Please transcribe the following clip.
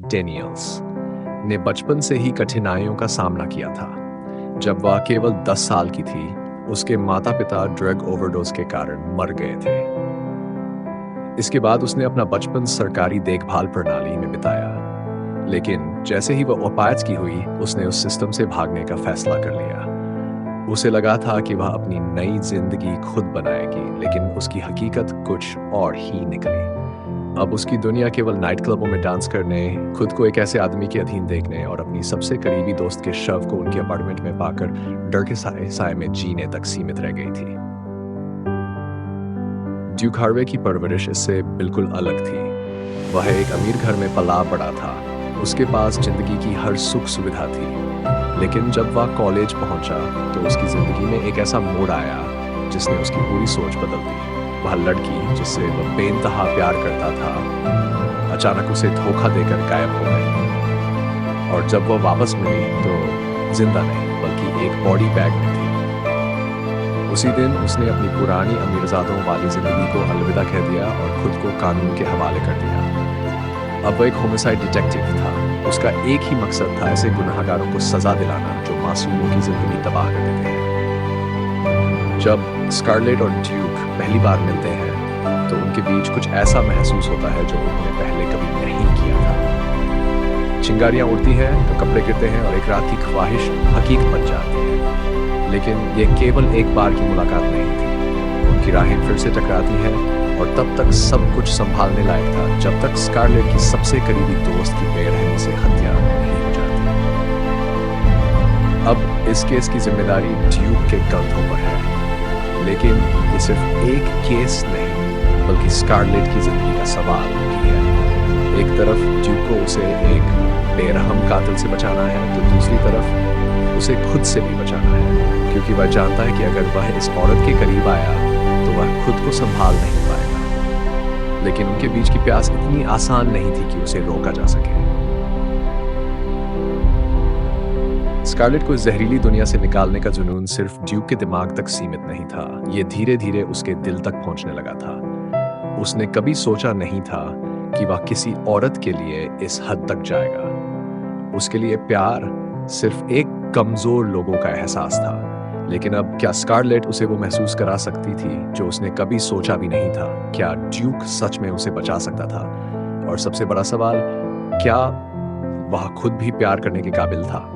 Daniels ने बचपन से ही कठिनाइयों का सामना किया था। जब वह केवल 10 साल की थी, उसके माता-पिता ड्रग ओवरडोज के कारण मर गए थे। इसके बाद उसने अपना बचपन सरकारी देखभाल प्रणाली में बिताया। लेकिन जैसे ही वह अपायज की हुई, उसने उस सिस्टम से भागने का फैसला कर लिया। उसे लगा था कि वह अपनी नई जिंदगी खुद बनाएगी, लेकिन उसकी हकीकत कुछ और ही निकली। अब उसकी दुनिया केवल नाइट क्लबों में डांस करने, खुद को एक ऐसे आदमी के अधीन देखने और अपनी सबसे करीबी दोस्त के शव को उनके अपार्टमेंट में पाकर डर के साए में जीने तक सीमित रह गई थी। ड्यूक हार्वे की परवरिश इससे बिल्कुल अलग थी। वह एक अमीर घर में पला बड़ा था। उसके पास जिंदगी की हर सुख सुविधा थी। लेकिन जब वह कॉलेज पहुंचा, तो उसकी जिंदगी में एक ऐसा मोड़ आया जिसने उसकी पूरी सोच बदल दी। वह लड़की जिससे वह बेइंतहा प्यार करता था, अचानक उसे धोखा देकर गायब हो गई। और जब वह वापस मिली, तो जिंदा नहीं बल्कि एक बॉडी बैग में थी। उसी दिन उसने अपनी पुरानी अमीरजादों वाली जिंदगी को अलविदा कह दिया और खुद को कानून के हवाले कर दिया। अब वह एक होमिसाइड डिटेक्टिव था। उसका एक ही मकसद था ऐसे गुनाहगारों को सजा दिलाना जो मासूमों की जिंदगी तबाह कर देते हैं। जब स्कारलेट और ड्यूक पहली बार मिलते हैं, तो उनके बीच कुछ ऐसा महसूस होता है जो उन्होंने पहले कभी नहीं किया था। चिंगारियां उड़ती हैं तो कपड़े गिरते हैं और एक रात की ख्वाहिश हकीकत बन जाती है। लेकिन यह केवल एक बार की मुलाकात नहीं थी। उनकी राहें फिर से टकराती हैं और तब तक सब कुछ संभालने लायक था, जब तक स्कारलेट की सबसे करीबी दोस्त की बेरहमी से हत्या नहीं हो जाती। अब इस केस की जिम्मेदारी ड्यूक के कंधों पर है। लेकिन ये सिर्फ एक केस नहीं, बल्कि स्कारलेट की जिंदगी का सवाल भी है। एक तरफ ड्यूक को उसे एक बेरहम कातिल से बचाना है, तो दूसरी तरफ उसे खुद से भी बचाना है, क्योंकि वह जानता है कि अगर वह इस औरत के करीब आया, तो वह खुद को संभाल नहीं पाएगा। लेकिन उनके बीच की प्यास इतनी आसान नहीं थी कि उसे रोका जा सके। स्कारलेट को इस जहरीली दुनिया से निकालने का जुनून सिर्फ ड्यूक के दिमाग तक सीमित नहीं था, ये धीरे धीरे उसके दिल तक पहुंचने लगा था। उसने कभी सोचा नहीं था कि वह किसी औरत के लिए इस हद तक जाएगा। उसके लिए प्यार सिर्फ एक कमजोर लोगों का एहसास था। लेकिन अब क्या स्कारलेट उसे वो महसूस करा सकती थी जो उसने कभी सोचा भी नहीं था? क्या ड्यूक सच में उसे बचा सकता था? और सबसे बड़ा सवाल, क्या वह खुद भी प्यार करने के काबिल था?